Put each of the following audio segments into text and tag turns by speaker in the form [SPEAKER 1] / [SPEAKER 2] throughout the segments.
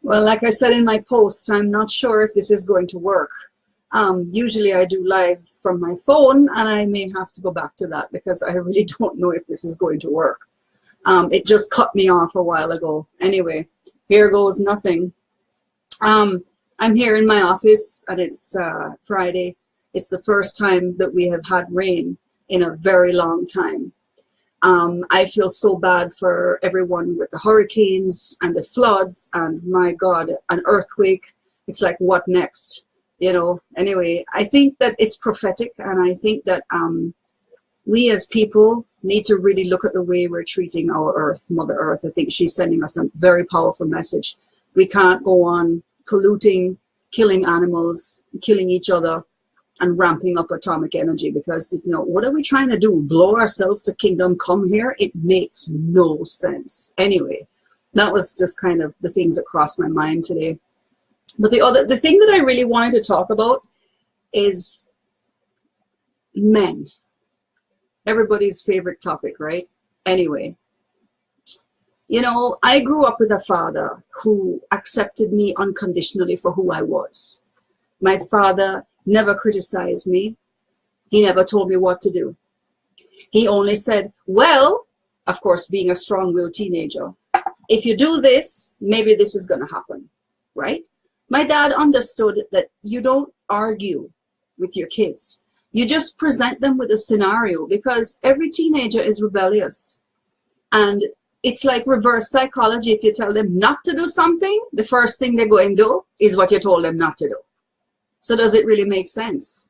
[SPEAKER 1] Well, like I said in my post, I'm not sure if this is going to work. Usually I do live from my phone, and I may have to go back to that because I really don't know if this is going to work. It just cut me off a while ago. Anyway, here goes nothing. I'm here in my office, and it's Friday. It's the first time that we have had rain in a very long time. I feel so bad for everyone with the hurricanes and the floods, and my God, an earthquake. It's like, what next? You know, anyway, I think that it's prophetic, and I think that we as people need to really look at the way we're treating our earth, Mother Earth. I think she's sending us a very powerful message. We can't go on polluting, killing animals, killing each other, and ramping up atomic energy, because, you know, what are we trying to do? Blow ourselves to kingdom come here? It makes no sense. Anyway, that was just kind of the things that crossed my mind today. But the thing that I really wanted to talk about is men. Everybody's favorite topic, right? Anyway, you know, I grew up with a father who accepted me unconditionally for who I was. My father never criticized me. He never told me what to do. He only said, well, of course, being a strong-willed teenager, if you do this, maybe this is going to happen, right? My dad understood that you don't argue with your kids. You just present them with a scenario, because every teenager is rebellious. And it's like reverse psychology. If you tell them not to do something, the first thing they're going to do is what you told them not to do. So does it really make sense?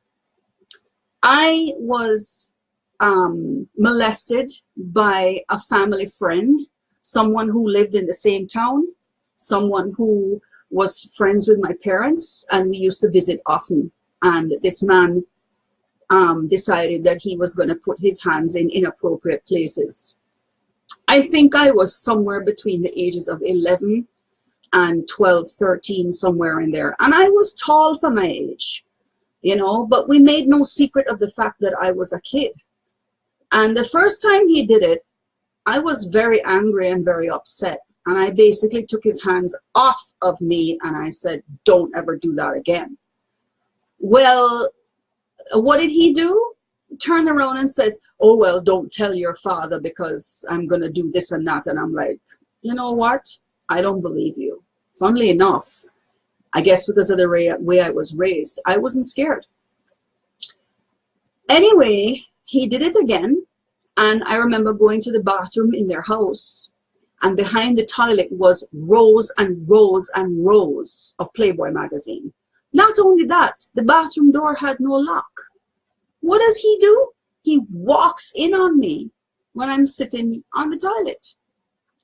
[SPEAKER 1] I was molested by a family friend, someone who lived in the same town, someone who was friends with my parents, and we used to visit often. And this man decided that he was going to put his hands in inappropriate places. I think I was somewhere between the ages of 11 and 12, 13, somewhere in there. And I was tall for my age, you know, but we made no secret of the fact that I was a kid. And the first time he did it, I was very angry and very upset. And I basically took his hands off of me, and I said, don't ever do that again. Well, what did he do? Turn around and says, oh, well, don't tell your father because I'm going to do this and that. And I'm like, you know what? I don't believe you. Funnily enough, I guess because of the way I was raised, I wasn't scared. Anyway, he did it again. And I remember going to the bathroom in their house, and behind the toilet was rows and rows and rows of Playboy magazine. Not only that, the bathroom door had no lock. What does he do? He walks in on me when I'm sitting on the toilet.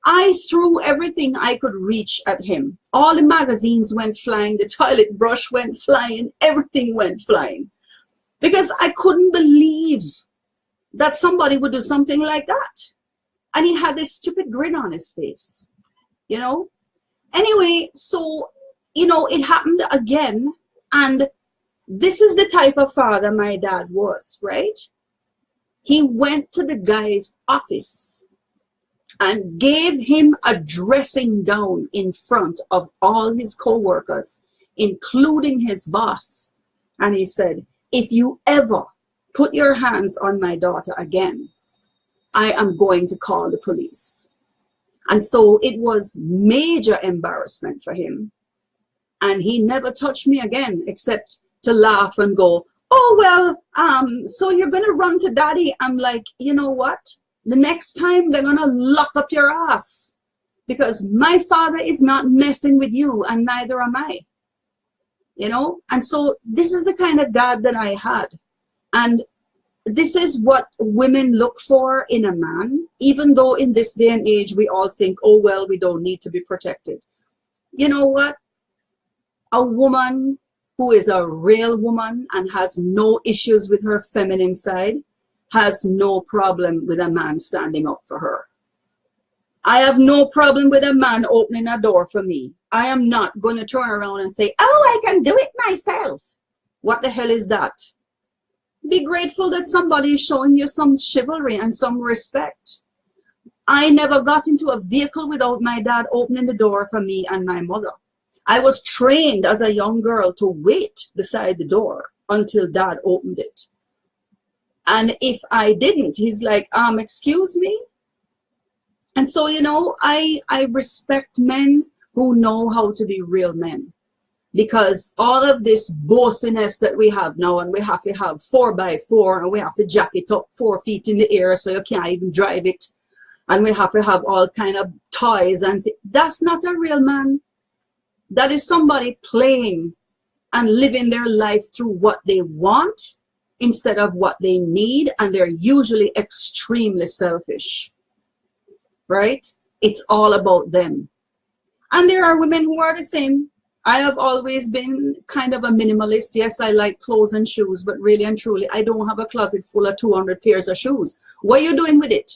[SPEAKER 1] I threw everything I could reach at him. All the magazines went flying, the toilet brush went flying, everything went flying. Because I couldn't believe that somebody would do something like that. And he had this stupid grin on his face, you know? Anyway, so, you know, it happened again. And this is the type of father my dad was, right? He went to the guy's office and gave him a dressing down in front of all his co-workers, including his boss. And he said, if you ever put your hands on my daughter again, I am going to call the police. And so it was major embarrassment for him. And he never touched me again, except to laugh and go, oh, well, so you're going to run to daddy. I'm like, you know what? The next time they're going to lock up your ass, because my father is not messing with you, and neither am I. You know? And so this is the kind of dad that I had. And this is what women look for in a man, even though in this day and age we all think, oh, well, we don't need to be protected. You know what? A woman who is a real woman and has no issues with her feminine side has no problem with a man standing up for her. I have no problem with a man opening a door for me. I am not going to turn around and say, oh, I can do it myself. What the hell is that? Be grateful that somebody is showing you some chivalry and some respect. I never got into a vehicle without my dad opening the door for me and my mother. I was trained as a young girl to wait beside the door until dad opened it. And if I didn't, he's like, excuse me? And so, you know, I respect men who know how to be real men. Because all of this bossiness that we have now, and we have to have 4x4, and we have to jack it up 4 feet in the air so you can't even drive it, and we have to have all kind of toys, and that's not a real man. That is somebody playing and living their life through what they want instead of what they need, and they're usually extremely selfish, right? It's all about them. And there are women who are the same. I have always been kind of a minimalist. Yes, I like clothes and shoes, but really and truly, I don't have a closet full of 200 pairs of shoes. What are you doing with it?